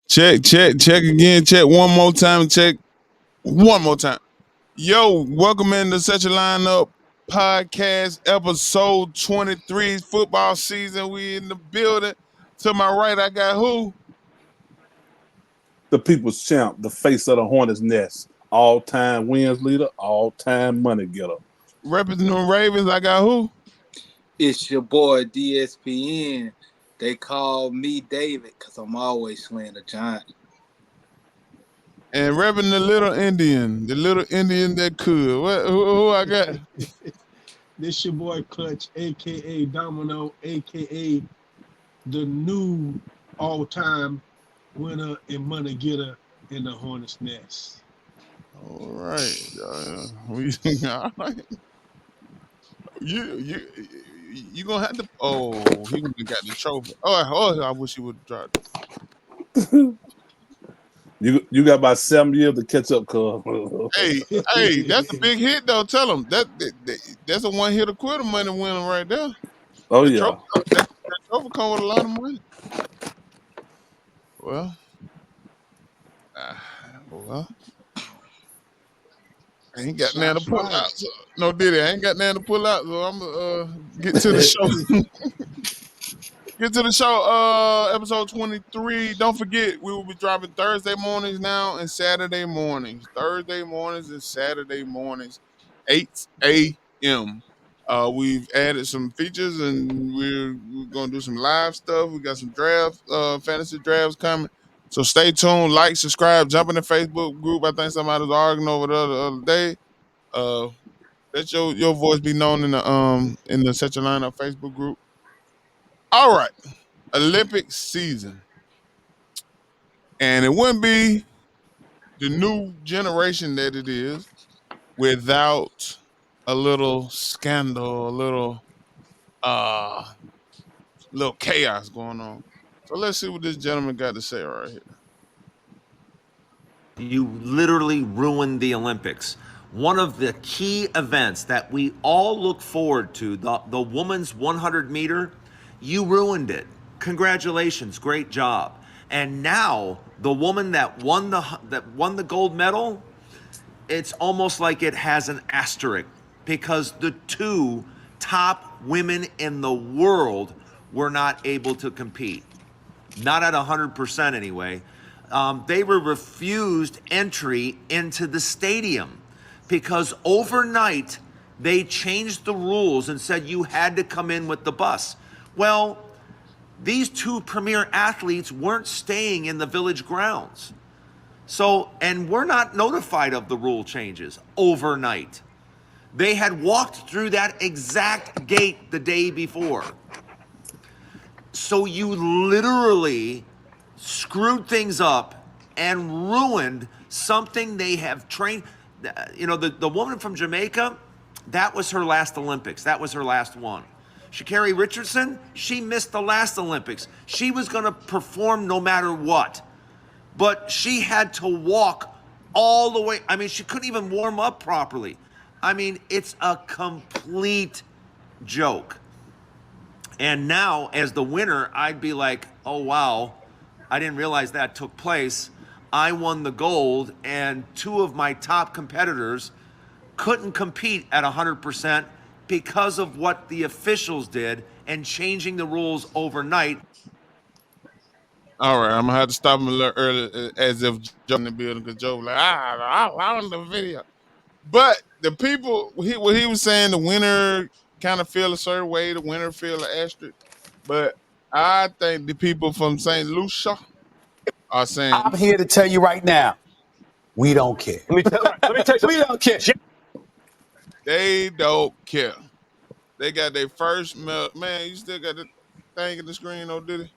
Check again. Check one more time. Check one more time. Yo, welcome into Such a Lineup podcast, episode 23, football season. We in the building. To my right, I got who? The people's champ, the face of the Hornets Nest, all-time wins leader, all-time money getter. Representing the Ravens, I got who? It's your boy DSPN. They call me David because I'm always slaying a giant. And repping the little Indian that could. Who I got? This your boy Clutch, aka Domino, aka the new all-time winner and money getter in the Hornets Nest. All right. All right. You gonna have to. Oh, he wouldn't have got the trophy. Oh, I wish he would have dropped it. You got about 7 years to catch up, cuz. Hey, that's a big hit though. Tell him that's a one hit quitter money winner right there. Oh That yeah. trophy, that trophy come with a lot of money. Well, I ain't got nothing to pull out. So, no, did it? I ain't got nothing to pull out. So I'm gonna get to the show. Get to the show, episode 23. Don't forget, we will be dropping Thursday mornings now and Saturday mornings. Thursday mornings and Saturday mornings, 8 a.m. We've added some features and we're going to do some live stuff. We got some fantasy drafts coming. So stay tuned, like, subscribe, jump in the Facebook group. I think somebody was arguing over the other day. Let your voice be known in the Set Your Lineup Facebook group. All right. Olympic season. And it wouldn't be the new generation that it is without a little scandal, a little chaos going on. So let's see what this gentleman got to say right here. You literally ruined the Olympics. One of the key events that we all look forward to, the women's 100 meter, you ruined it. Congratulations, great job. And now the woman that won the gold medal, it's almost like it has an asterisk because the two top women in the world were not able to compete. Not at 100% anyway. They were refused entry into the stadium because overnight they changed the rules and said you had to come in with the bus. Well, these two premier athletes weren't staying in the village grounds. So, and we're not notified of the rule changes overnight. They had walked through that exact gate the day before. So you literally screwed things up and ruined something they have trained. You know, the woman from Jamaica, that was her last Olympics. That was her last one. Shacarri Richardson, she missed the last Olympics. She was going to perform no matter what. But she had to walk all the way. I mean, she couldn't even warm up properly. I mean, it's a complete joke. And now, as the winner, I'd be like, oh, wow, I didn't realize that took place. I won the gold, and two of my top competitors couldn't compete at 100% because of what the officials did and changing the rules overnight. All right, I'm gonna have to stop him a little early, as if Joe in the building, because Joe was like, I don't know the video. But the people, what he was saying, the winner kind of feel a certain way, the winner feel an asterisk. But I think the people from St. Lucia are saying, I'm here to tell you right now, we don't care. Let me tell you We don't care. they don't care. They got their first medal. Man, you still got the thing in the screen, though, did he?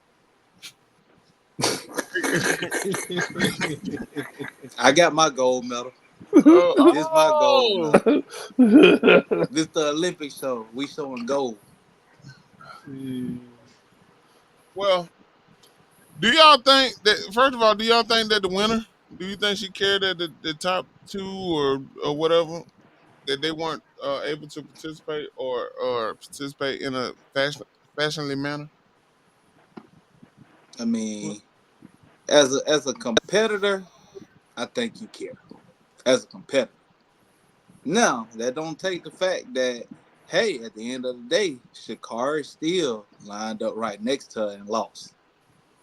I got my gold medal. Oh, This my gold medal. This the Olympic show. We showing gold. Well, do y'all think that, first of all, do y'all think that the winner, do you think she cared that the top two or whatever, that they weren't able to participate or participate in a fashionably manner? I mean, As a competitor, I think you care as a competitor. Now, that don't take the fact that, hey, at the end of the day, Shakari still lined up right next to her and lost.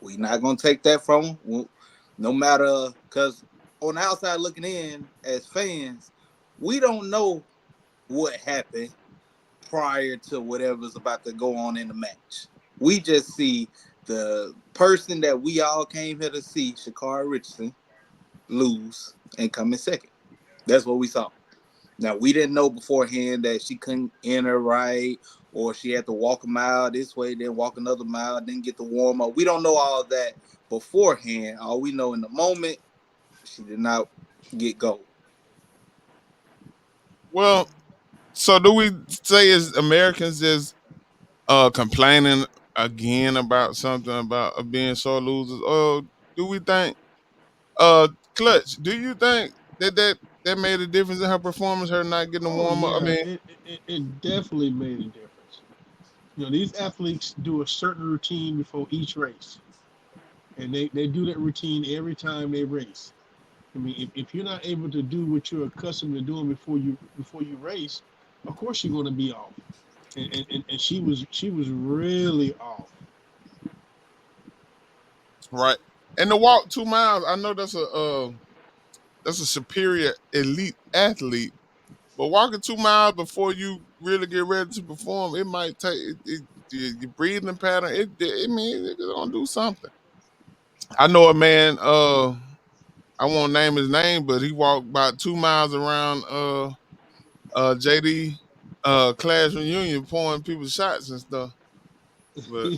We not gonna take that from him. No matter, because on the outside looking in as fans, we don't know what happened prior to whatever's about to go on in the match. We just see the person that we all came here to see, Shakari Richardson, lose and come in second. That's what we saw. Now we didn't know beforehand that she couldn't enter right, or she had to walk a mile this way, then walk another mile, then get the warm up. We don't know all that beforehand. All we know in the moment, she did not get gold. Well, so do we say as Americans just complaining again about something about being sore losers, or do we think Clutch? Do you think that made a difference in her performance? Her not getting a Oh warm up. I yeah, mean, it definitely made a difference. You know, these athletes do a certain routine before each race, and they do that routine every time they race. I mean, if you're not able to do what you're accustomed to doing before you race, of course you're going to be off. And she was really off. right. And the walk 2 miles, I know that's a superior elite athlete, but walking 2 miles before you really get ready to perform, it might take your breathing pattern. It mean it's gonna do something. I know a man. I won't name his name, but he walked about 2 miles around JD class reunion, pouring people shots and stuff. But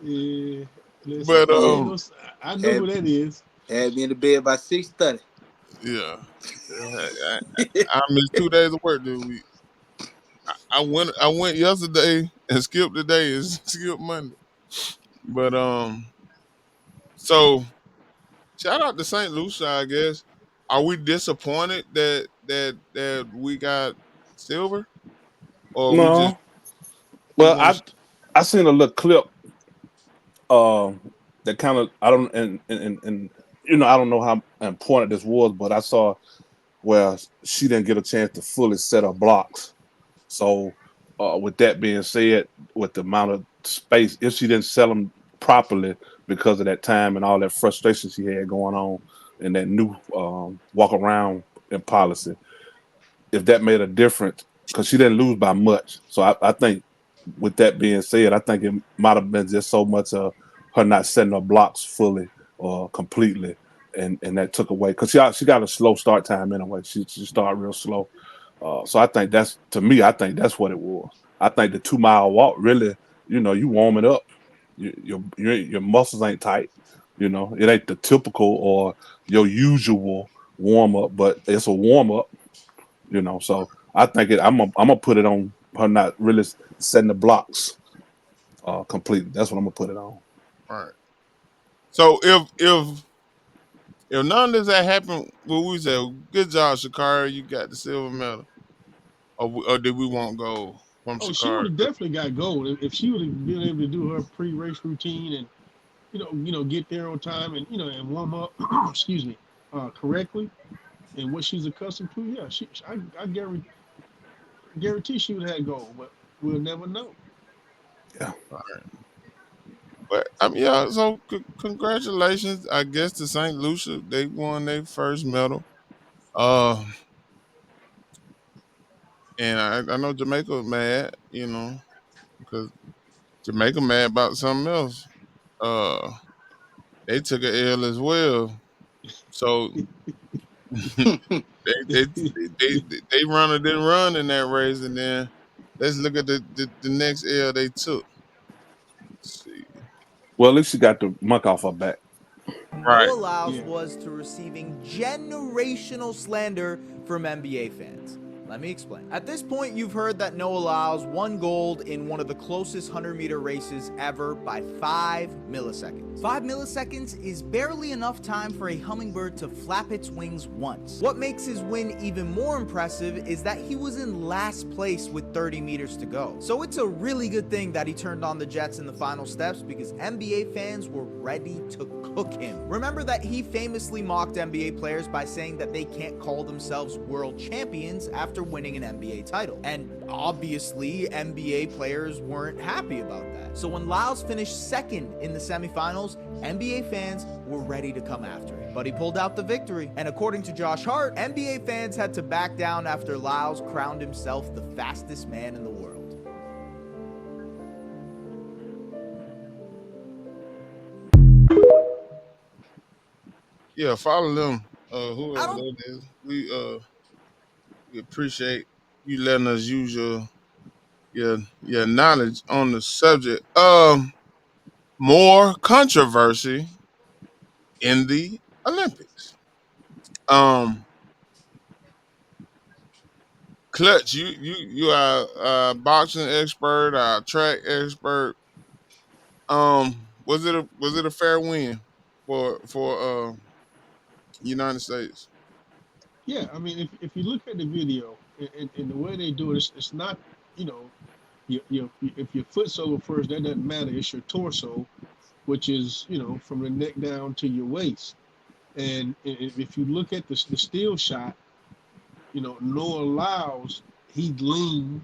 Yeah, listen, but I ain't gonna. I know Had who that is. had me in the bed by 6:30. yeah, I missed 2 days of work this week. I went yesterday and skipped today and skipped Monday. But so shout out to St. Lucia, I guess. Are we disappointed that we got silver, or we just No. Well, want I to? I seen a little clip that kind of I don't and I don't know how important this was, but I saw where she didn't get a chance to fully set her blocks. So, with that being said, with the amount of space, if she didn't sell them properly because of that time and all that frustration she had going on and that new walk around in policy, if that made a difference, because she didn't lose by much. So I think, with that being said, I think it might have been just so much of her not setting her blocks fully or completely, and that took away because she got a slow start time anyway. She started real slow. So I think that's to me. I think that's what it was. I think the 2 mile walk really, you warm it up. Your muscles ain't tight. It ain't the typical or your usual warm up, but it's a warm up. So I think I'm gonna put it on her not really setting the blocks completely. That's what I'm gonna put it on. All right. So if none of this had happened, well, we say, good job, Shakari, you got the silver medal, or did we want gold from Oh, she would Shakari? have definitely got gold if she would have been able to do her pre-race routine and get there on time and and warm up. Excuse me, correctly and what she's accustomed to. Yeah, I guarantee she would have had gold, but we'll never know. Yeah. All right. But I mean, yeah. So congratulations, I guess, to St. Lucia. They won their first medal. Uh, and I know Jamaica was mad, because Jamaica mad about something else. Uh, they took an L as well. So they run or didn't run in that race, and then let's look at the next L they took. Let's see, Well, at least she got the muck off her back. right, No allows Yeah. was to receiving generational slander from NBA fans. Let me explain. At this point, you've heard that Noah Lyles won gold in one of the closest 100-meter races ever by 5 milliseconds. 5 milliseconds is barely enough time for a hummingbird to flap its wings once. What makes his win even more impressive is that he was in last place with 30 meters to go. So it's a really good thing that he turned on the jets in the final steps, because NBA fans were ready to cook him. Remember that he famously mocked NBA players by saying that they can't call themselves world champions after winning an NBA title. And obviously, NBA players weren't happy about that. So when Lyles finished second in the semifinals, NBA fans were ready to come after him. But he pulled out the victory. And according to Josh Hart, NBA fans had to back down after Lyles crowned himself the fastest man in the world. Yeah, follow them. Whoever that is. We appreciate you letting us use your knowledge on the subject. More controversy in the Olympics. Um, Clutch, you are a boxing expert, a track expert. Was it a fair win for United States? Yeah, I mean, if you look at the video and the way they do it, it's not, you know, if your foot's over first, that doesn't matter. It's your torso, which is, from the neck down to your waist. And if you look at the still shot, Noah Lyles, he leaned,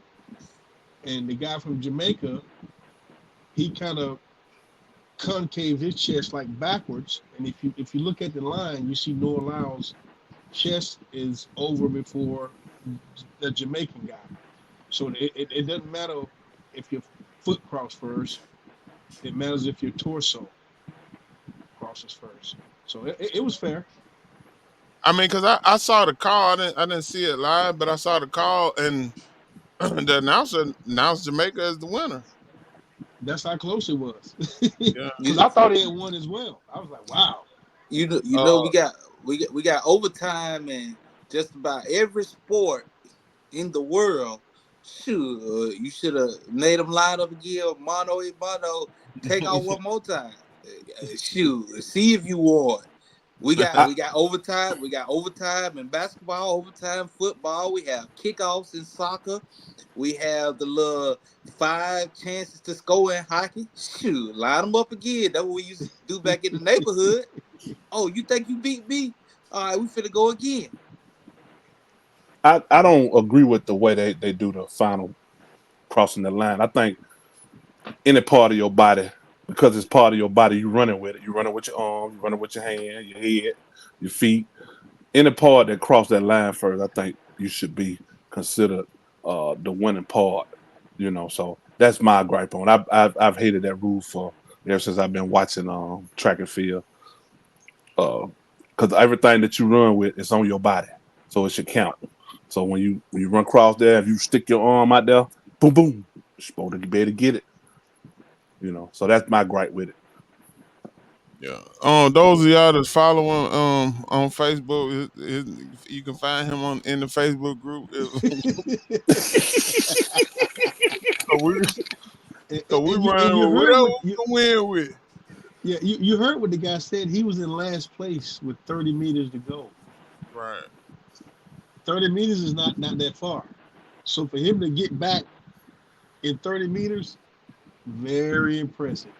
and the guy from Jamaica, he kind of concave his chest like backwards. And if you look at the line, you see Noah Lyles' chest is over before the Jamaican guy. So it doesn't matter if your foot cross first. It matters if your torso crosses first. So it was fair. I mean, because I saw the call, I didn't see it live, but I saw the call, and the announcer announced Jamaica as the winner. That's how close it was. Yeah. Because You I thought he had won as well. I was like, wow. you know Uh, we got overtime in just about every sport in the world. Shoot, you should have made them line up again, mano a mano, take out one more time. Shoot, see if you won. We got I, we got overtime. We got overtime in basketball, overtime football. We have kickoffs in soccer. We have the little 5 chances to score in hockey. Shoot, line them up again. That's what we used to do back in the neighborhood. Oh, you think you beat me? All right, we finna go again. I don't agree with the way they do the final crossing the line. I think any part of your body, because it's part of your body, you running with it. You running with your arm, you running with your hand, your head, your feet. Any part that cross that line first, I think you should be considered the winning part. So that's my gripe on. I've hated that rule for ever since I've been watching track and field. Because everything that you run with is on your body, so it should count. So when you run across there, if you stick your arm out there, boom boom, you're supposed to be able to get it. So that's my gripe with it. yeah. Those of y'all that's following on Facebook, you can find him in the Facebook group. So we so we And run you with heard whatever what we can win with. yeah, you heard what the guy said. He was in last place with 30 meters to go. Right. 30 meters is not that far. So for him to get back in 30 meters, very impressive.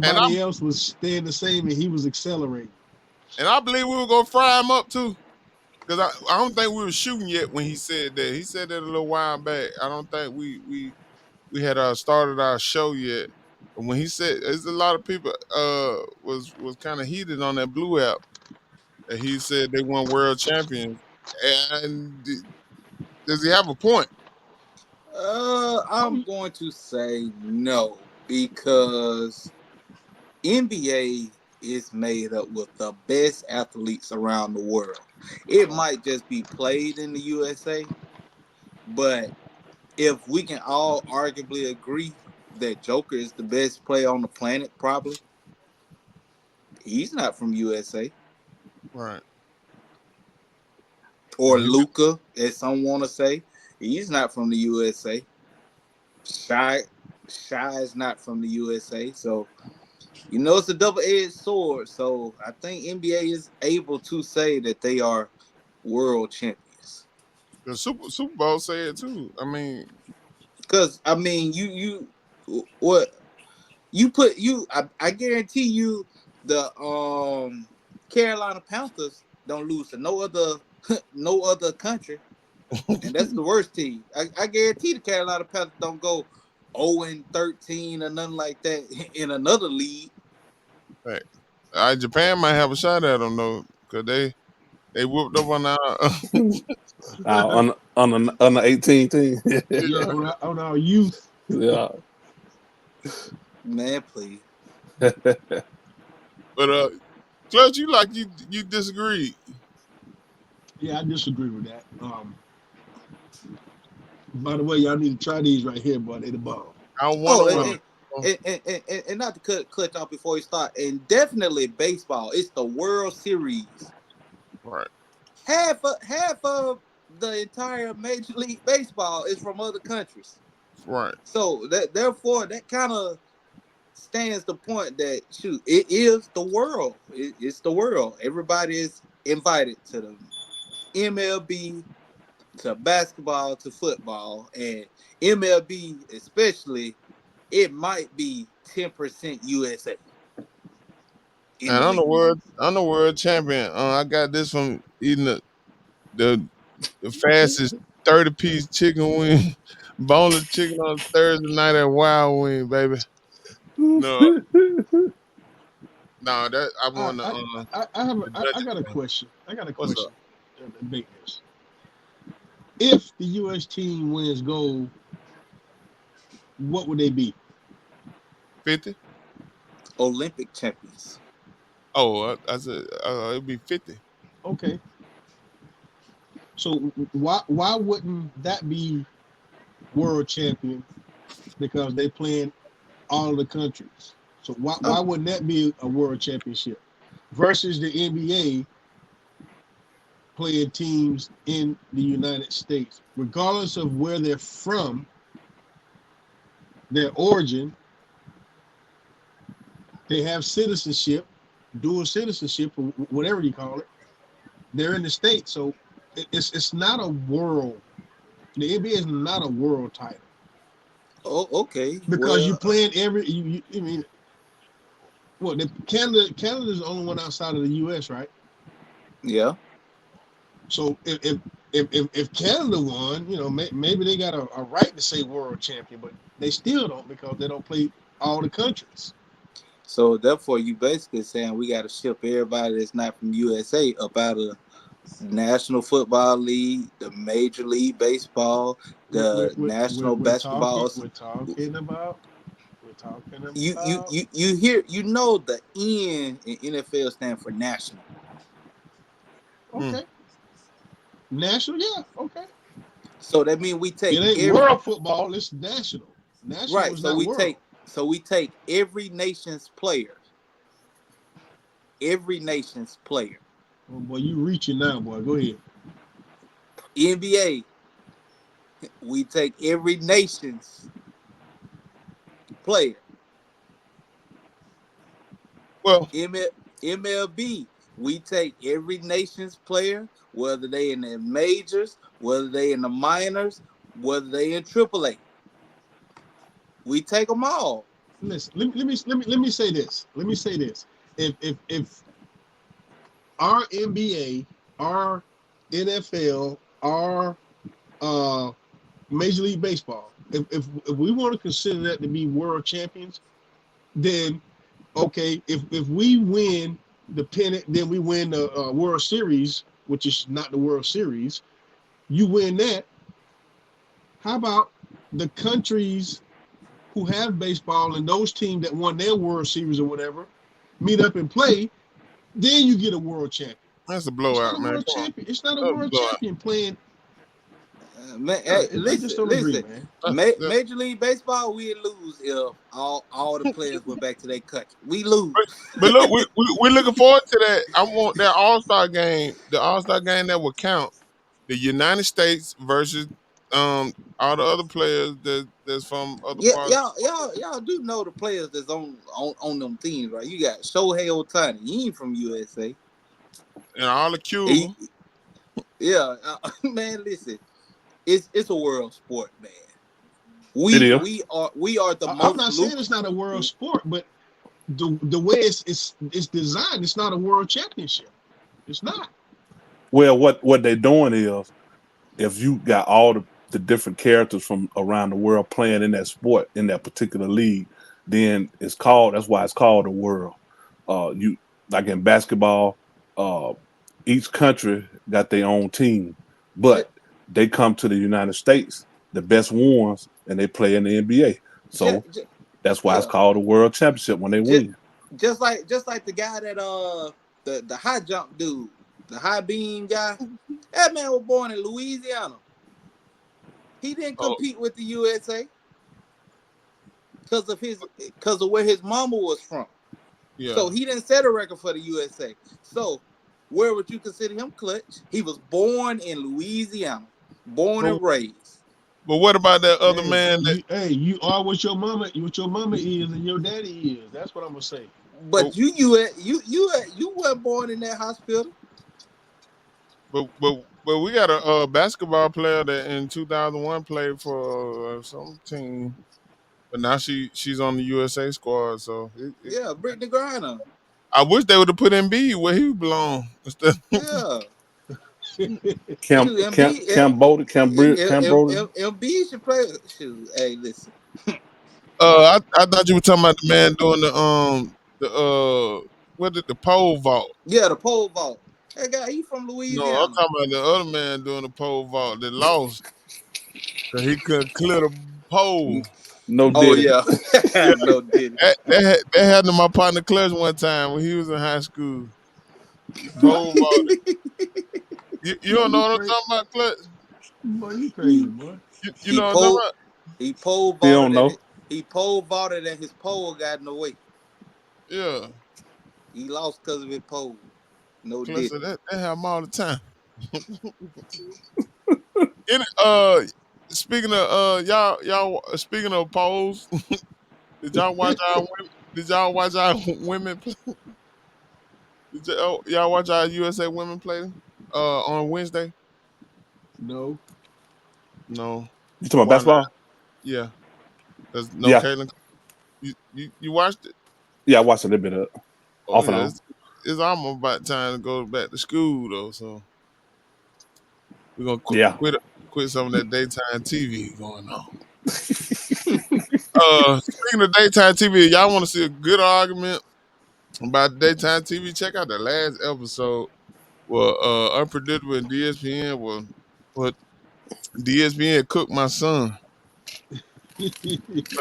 And I Everybody else was staying the same, and he was accelerating. and I believe we were gonna fry him up too. Because I don't think we were shooting yet when he said that. He said that a little while back. I don't think we had started our show yet. But when he said, there's a lot of people was kind of heated on that Blue app that he said they won world champions. And does he have a point? I'm Oh, going to say no because NBA is made up with the best athletes around the world. It might just be played in the USA, but if we can all arguably agree that Joker is the best player on the planet, probably he's not from USA. Right. or Well, Luca, as some want to say. He's not from the USA. Shy is not from the USA. So it's a double-edged sword. So I think NBA is able to say that they are world champions. the Super Bowl said too. I mean, Because I mean, you what you put you I guarantee you the Carolina Panthers don't lose to no other no other country, and that's the worst team. I guarantee the Carolina Panthers don't go 0-13 or nothing like that in another league. hey, Japan might have a shot at them though, because they whooped up on our. On the 18 team. Yeah, Yeah, on our youth. Yeah. Man, please. but Clutch, you disagreed. Yeah, I disagree with that. By the way, y'all need to try these right here, boy. They the bomb. I want Oh, them. Um, and not to cut clutch off before you start, and definitely baseball. It's the World Series. Right, Half of the entire Major League Baseball is from other countries. right. So therefore that kind of stands the point that shoot, it is the world. It's the world. Everybody is invited to the MLB, to basketball, to football, and MLB especially. It might be 10% USA in And the league. I'm the world champion. I got this from eating the, the fastest 30-piece chicken wing, boneless chicken on Thursday night at Wild Wing, baby. No, no, that I I, won I, I have, the I Dutchess got a thing. question. I got a What's up? question. To make this. If the U.S. team wins gold, what would they be? 50? Olympic champions. Oh, I said it'd be 50. Okay, so why wouldn't that be world champion? Because they playing all the countries. So why Oh, wouldn't that be a world championship versus the NBA playing teams in the United States, regardless of where they're from, their origin, they have citizenship, dual citizenship, or whatever you call it. They're in the state, so it's not a world. The NBA is not a world title okay. because you Well, playing every. I mean, well, Canada's the only one outside of the U.S., right? yeah. So if Canada won, maybe they got a right to say world champion, but they still don't because they don't play all the countries. So therefore, you basically saying we got to ship everybody that's not from USA up out of National Football League, the Major League Baseball, We're the we're, we're, we're, National we're talking Basketball. we're talking about we're talking You you about you you hear the N in NFL stand for national. Mm. okay, national, yeah, okay. So that means we It take ain't every world football, it's national. National right. is not world. So we take every nation's player, every nation's player. Oh, boy, you reaching now, boy. Go ahead. NBA, we take every nation's player. Well, MLB, we take every nation's player, whether they in the majors, whether they in the minors, whether they in AAA. We take them all. Listen, let me say this. Let me say this. If our NBA, our NFL, our Major League Baseball, if we want to consider that to be world champions, then okay, if we win the pennant, then we win the World Series, which is not the World Series. You win that. How about the countries who have baseball and those teams that won their World Series or whatever meet up and play? Then you get a world champion. that's a It's not blowout, a man. world Come on, champion. It's not a that's a world blowout. champion playing. Man, hey, I just don't agree, listen. man. That, Major League Baseball, we lose if all the players went back to their country. We lose. but look, we're looking forward to that. I want that All-Star game, the All-Star game that will count. the United States versus all the other players that's from other Yeah, parts y'all do know the players that's on them teams, right? You got Shohei Ohtani. He ain't from USA. and all the He, Cuba. yeah, man. Listen, it's a world sport, man. It is. We are the I'm most not saying it's not a world sport, but the way it's designed, it's not a world championship. It's not. Well, what they're doing is, if you got all the different characters from around the world playing in that sport in that particular league, then that's why it's called the world. You like in basketball, uh, each country got their own team, just, but they come to the United States, the best ones, and they play in the NBA. So that's why it's yeah, called the World Championship when they just, win. just like the guy that the high jump dude, the high beam guy. That man was born in Louisiana. He didn't Oh compete with the USA because of where his mama was from. yeah. So he didn't set a record for the USA. So where would you consider him clutch? He was born in Louisiana, born But and raised. but what about that other Hey, man that you are what your mama is and your daddy is. That's what I'm gonna say. But but you weren't born in that hospital. but we got a basketball player that in 2001 played for some team, but now she's on the USA squad. So Yeah, Brittany Griner. I wish they would have put Embiid where he belong instead. Yeah. Cam Shoot, Cam Embiid, Cam Bode, Cam Brody. Embiid should play. Shoot, hey, listen. I thought you were talking about the man doing the what did the pole vault? Yeah, the pole vault. That guy, he from No, I'm Louisiana. talking about the other man doing the pole vault that lost because he couldn't clear the pole. No Oh Diddy. yeah, Yeah, no Diddy. that happened to my partner Clutch one time when he was in high school. He pole vaulted. You Boy, don't know you what I'm crazy. talking about, Clutch? Boy, you crazy, boy. You He know what I'm talking pole about? he pole He don't vaulted and know. he pole vaulted and his pole got in the way. Yeah, He lost because of his pole. No Clutch Diddy. said that happen all the time. Any, speaking of y'all speaking of polls, did y'all watch our women? Did y'all watch our women? Y'all watch our USA women play on Wednesday? No. No. You talking about Why not? basketball? Yeah. There's no Yeah, Caitlin. You watched it? yeah. I watched a little bit of it, Oh off and yeah. on. It's almost about time to go back to school though. So we're gonna Yeah, quit some of that daytime TV going on. Speaking of daytime TV, y'all want to see a good argument about daytime TV? Check out the last episode. Well, Unpredictable and DSPN what DSPN cooked my son.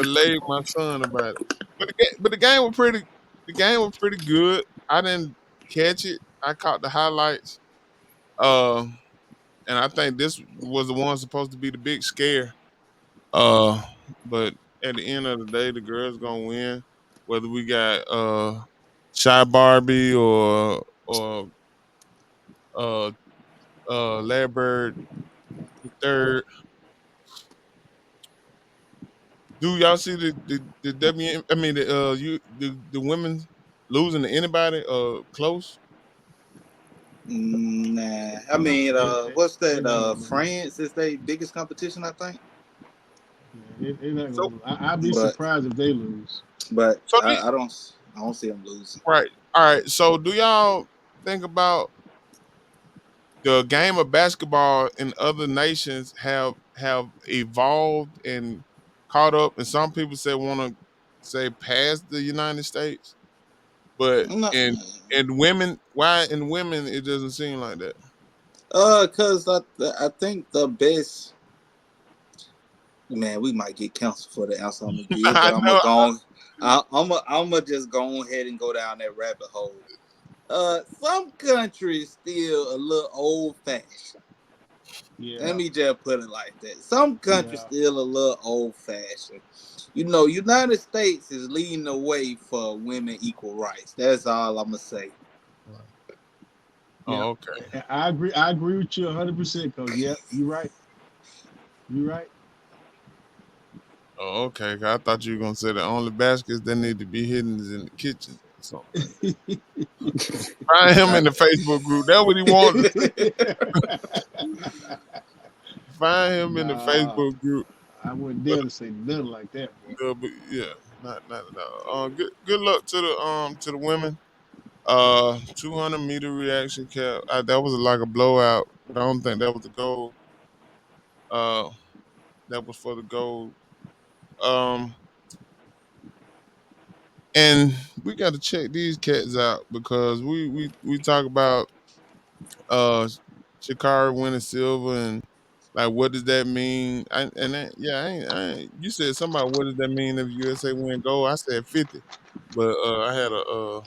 Relayed my son about it. But the game was pretty. The game was pretty good. I didn't catch it. I caught the highlights. Uh, and I think this was the one supposed to be the big scare. Uh, but at the end of the day, the girls gonna win. Whether we got Shy Barbie or uh Lambert the third. Do y'all see the W? I mean the women losing to anybody close? Nah, I mean, what's They that? not gonna lose. France is their biggest competition, I think. Yeah, they not gonna So lose. I'd be But surprised if they lose. but so do, I don't see them losing. right. All right. So do y'all think about the game of basketball in other nations have evolved and caught up, and some people say want to say past the United States, but No, in women, why in women it doesn't seem like that. cause I think the best man, we might get canceled for the answer I'm gonna give, I but I'm gonna know. go. I'm gonna just go ahead and go down that rabbit hole. Some countries still a little old fashioned. Let Yeah, me just put it like that. Some countries yeah. still a little old fashioned. You know, United States is leading the way for women equal rights. That's all I'm gonna say. Oh, Yeah, okay. I agree. I agree with you 100%. Cause yeah, you're right. You're right. Oh, okay. 'Cause I thought you were gonna say the only baskets that need to be hidden is in the kitchen or something. Find him in the Facebook group. That's what he wanted to say. Find him in the Nah, Facebook group. I wouldn't But dare to say nothing like that, boy. but yeah, not at all. Good luck to the women. 200-meter reaction cap. That was like a blowout, but I don't think that was the goal. Uh, that was for the goal. Um, and we got to check these cats out because we talk about uh Shakari winning silver and like what does that mean? You said something about what does that mean if USA win gold? I said 50, but I had a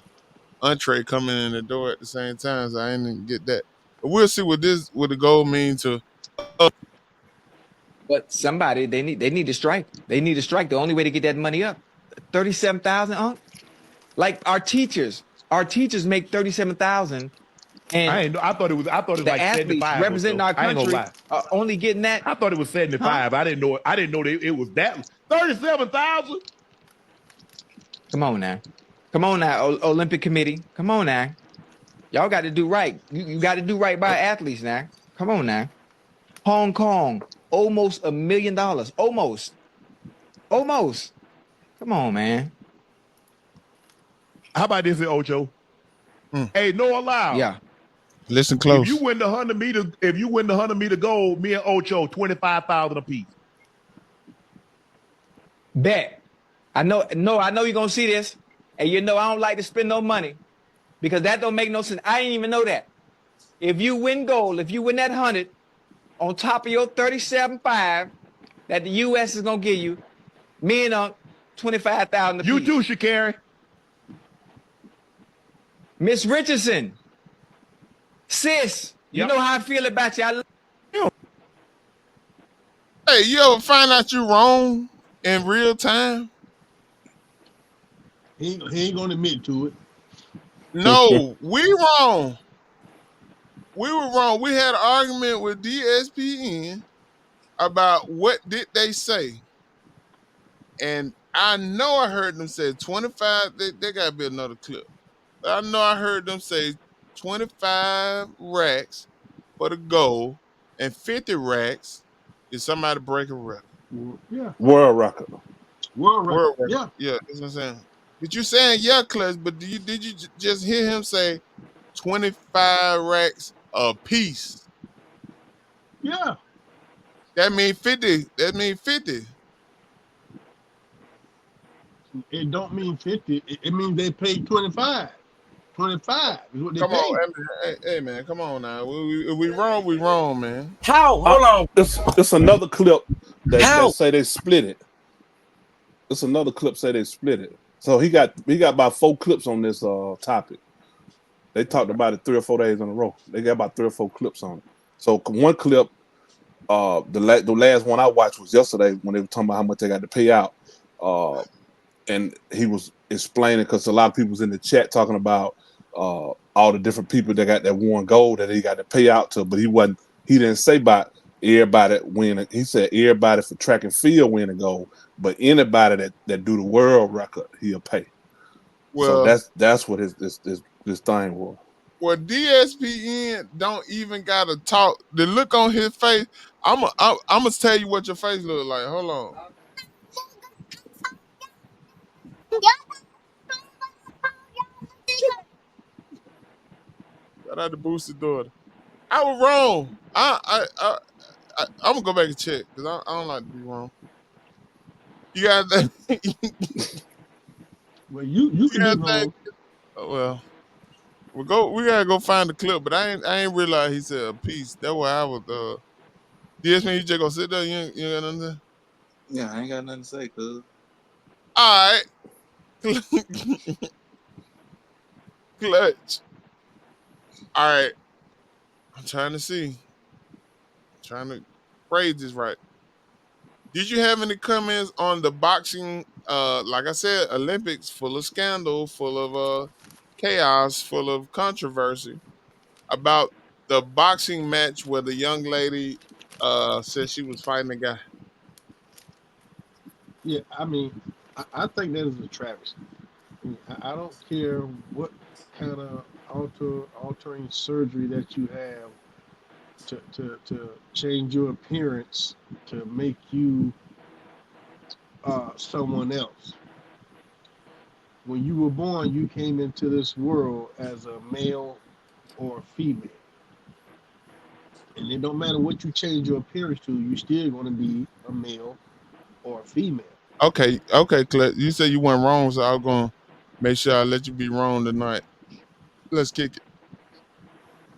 entree coming in the door at the same time, so I didn't get that. But we'll see what the gold means to. But somebody they need to strike. They need to strike. The only way to get that money up, 37,000. Like our teachers make 37,000, I and ain't know. I thought it was the like athletes 75 or representing so. our I ain't gonna country lie. are only getting that. I thought it was Huh? 75. I didn't know. I didn't know that it was that 37,000. Come on now, Olympic Committee. Come on now, y'all got to do right. You got to do right by athletes now. Come on now. Hong Kong, almost $1 million. Almost. Come on, man. How about this, Ocho? Mm, Hey, no allow. Yeah. listen If you close. win the 100 meters, if you win the 100 meter gold, me and Ocho 25,000 apiece. Bet. I know. No, I know you're gonna see this, and you know I don't like to spend no money because that don't make no sense. I didn't even know that. If you win gold, if you win that 100 on top of your 37.5 that the U.S. is gonna give you, me and 25,000 You apiece. too, Shakari. Miss Richardson, sis, you Yep. know how I feel about you. I love you. Hey, you ever find out you wrong in real time? He ain't gonna admit to it. No, we wrong. We were wrong. We had an argument with DSPN about what did they say. And I know I heard them say 25. They got to be another clip. But I know I heard them say 25 racks for the goal and 50 racks is somebody break a record. Yeah, World record. world record. World record. Yeah, Yeah, that's what I'm saying. But you saying yeah, Clutch, but did you just hear him say 25 racks a piece? yeah. That mean 50. That mean 50. It don't mean 50. It means they paid 25. 25 is what they Come on, paid. hey, man, come on now. If we wrong, we wrong, man. How? Hold on. It's another clip that How? say they split it. It's another clip say they split it. So he got about 4 clips on this topic. They talked about it 3 or 4 days in a row. They got about 3 or 4 clips on it. So one clip, the last one I watched was yesterday when they were talking about how much they got to pay out. And he was explaining because a lot of people was in the chat talking about all the different people that got that won gold that he got to pay out to, but he didn't say about everybody winning. He said everybody for track and field winning gold, but anybody that do the world record, he'll pay. So Well, that's what this thing was. well, DSPN don't even gotta talk. The look on his face, I'm gonna tell you what your face look like. Hold on. Shout out to Boosted daughter. I was wrong. I'm gonna go back and check because I don't like to be wrong. You got that? Well, you You can be got that? wrong. Oh, well, we gotta go find the clip, but I ain't realize he said a piece. That's why I was DSPN, you just gonna sit there. You ain't got nothing to say? Yeah, I ain't got nothing to say, cuz. All right. Clutch. All right. I'm trying to see. Trying to phrase this right. Did you have any comments on the boxing? Like I said, Olympics full of scandal, full of chaos, full of controversy. about the boxing match where the young lady said she was fighting a guy. Yeah, I mean, I think that is a travesty. I don't care what kind of altering surgery that you have to change your appearance to make you someone else. When you were born, you came into this world as a male or a female. And it don't matter what you change your appearance to, you're still going to be a male or a female. Okay, Clint. You said you went wrong, so I'm gonna make sure I let you be wrong tonight. Let's kick it.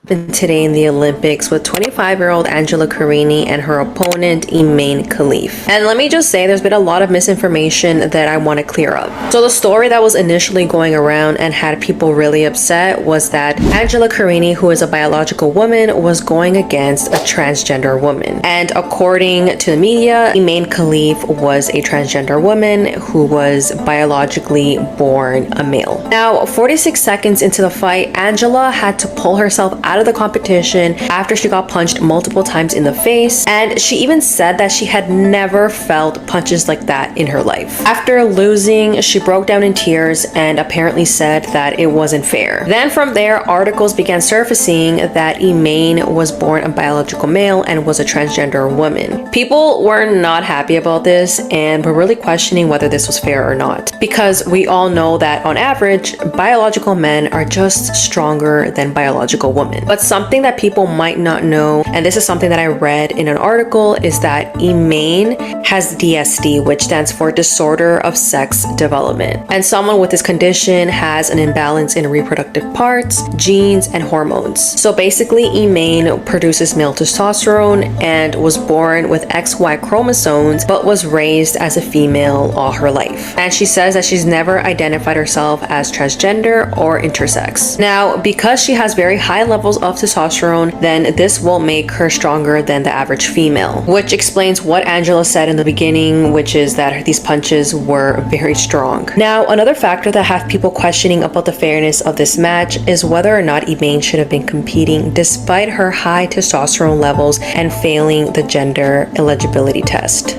Today in the Olympics with 25-year-old Angela Carini and her opponent Emaine Khalif. And let me just say there's been a lot of misinformation that I want to clear up. So the story that was initially going around and had people really upset was that Angela Carini, who is a biological woman, was going against a transgender woman. And according to the media, Emaine Khalif was a transgender woman who was biologically born a male. Now, 46 seconds into the fight, Angela had to pull herself out of the competition after she got punched multiple times in the face, and she even said that she had never felt punches like that in her life. After losing, she broke down in tears and apparently said that it wasn't fair. Then from there, articles began surfacing that Emaine was born a biological male and was a transgender woman. People were not happy about this and were really questioning whether this was fair or not, because we all know that on average, biological men are just stronger than biological women. But something that people might not know, and this is something that I read in an article, is that Emaine has DSD, which stands for Disorder of Sex Development. And someone with this condition has an imbalance in reproductive parts, genes, and hormones. So basically, Emaine produces male testosterone and was born with XY chromosomes, but was raised as a female all her life. And she says that she's never identified herself as transgender or intersex. Now, because she has very high levels of testosterone, then this will make her stronger than the average female, which explains what Angela said in the beginning, which is that these punches were very strong. Now, another factor that have people questioning about the fairness of this match is whether or not Emaine should have been competing despite her high testosterone levels and failing the gender eligibility test.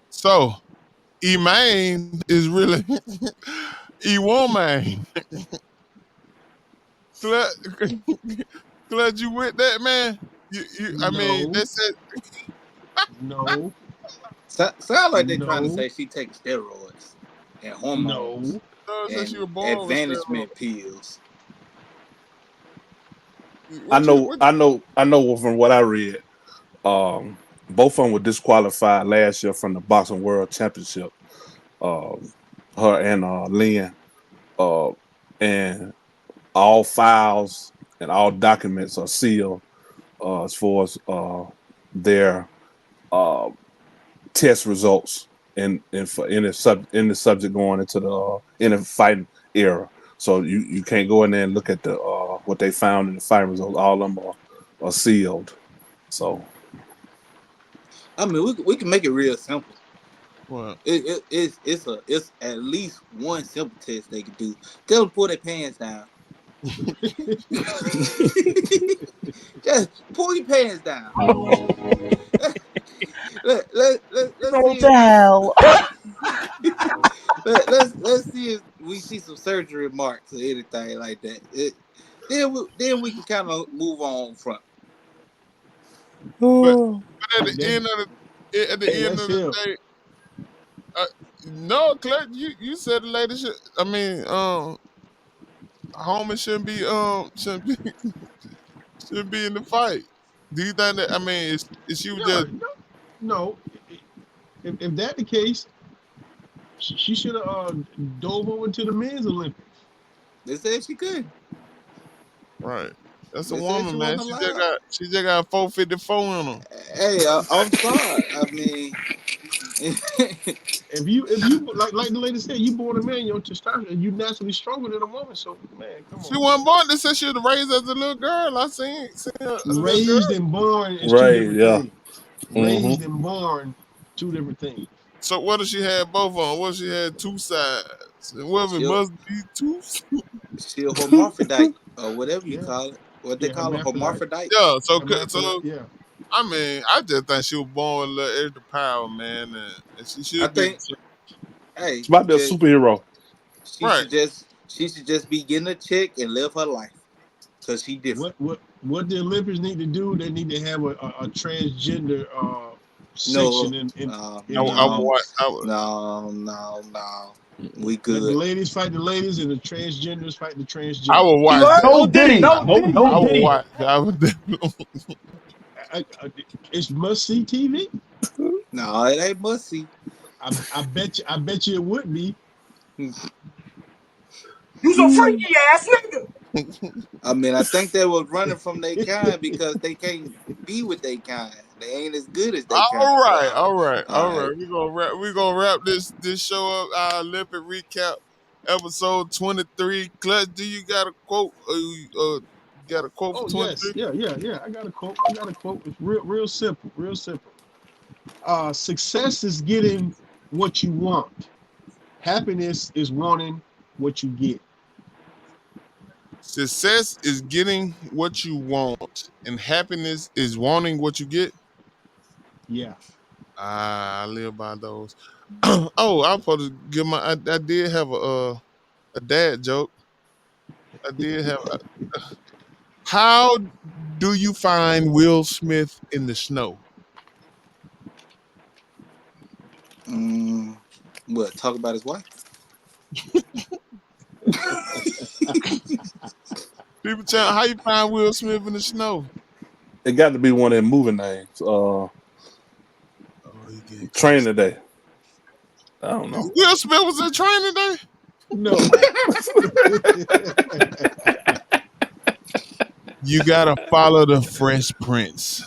So, Emaine is really E-woman. Glad you with that, man. I mean, No, that's it. no, Sound like they trying to no, say she takes steroids and hormones no. Since you and were born with advancement steroids. pills. I What you? know, I know, I know from what I read. Um, both of them were disqualified last year from the boxing world championship. Um, her and Lynn, uh, and all files and all documents are sealed as far as their uh, test results in for in the subject going into the in the fighting era. So you can't go in there and look at the what they found in the fighting results. All of them are sealed. So I mean, we can make it real simple. What? It's at least one simple test they could do. Tell them to pull their pants down. Just pull your pants down. Let's Go see to hell. let's see if we see some surgery marks or anything like that. Then we can kind of move on from. But oh, at Hey, the end of that's the him. day, uh, no, Clark, you said the lady should. I mean, Holman shouldn't be in the fight. Do you think that? I mean, is she was No, just no, no. If that the case, she should have dove over to the men's Olympics. They said she could. right? That's a They said she woman, man. wasn't allowed. She just got 454 in her. Hey, I'm sorry. I mean, If you like the lady said, you born a man, your testosterone, you naturally stronger than a woman. So man, come She on, man. wasn't born. They said she was raised as a little girl. I seen a little Raised girl. and born is two right, different yeah. things. Mm-hmm. Raised and born, two different things. So what if she had both of them? What if she had two sides? And what if it she'll must be two? she a hermaphrodite or whatever you Yeah, call it. What they yeah, call it, hermaphrodite. hermaphrodite. Yeah, Hermaphrodite. Yeah. I mean, I just think she was born with a little extra power, man, and she I should be able think, to. hey, She might be a superhero. Right. she should just be getting a check and live her life because she different. What the Olympics need to do? They need to have a transgender No, section no, in I would no, watch. I would. no, no, no. We let the good. ladies fight the ladies and the transgenders fight the I transgenders. would watch that. No Diddy. No I would Diddy. watch. I would definitely. It's must see TV. No, it ain't must see. I bet you it would be. You some freaky ass nigga. I mean, I think they was running from their kind because they can't be with their kind. They ain't as good as they kind. All right, But all right, all all right. right. We gonna wrap this show up. Our Olympic recap, episode 23. Clutch, do you got a quote? Got a quote for Oh yes, 23? yeah. I got a quote. It's real simple. Real simple. Success is getting what you want. Happiness is wanting what you get. Success is getting what you want, and happiness is wanting what you get. Yeah. I live by those. Oh, I'm supposed to give my. I did have a dad joke. I did have. How do you find Will Smith in the snow? Mm, what? Talk about his wife? People tell how you find Will Smith in the snow. It got to be one of them moving names. Oh, he getting Train close. today. I don't know. Will Smith was in training today. No. You gotta follow the Fresh Prince.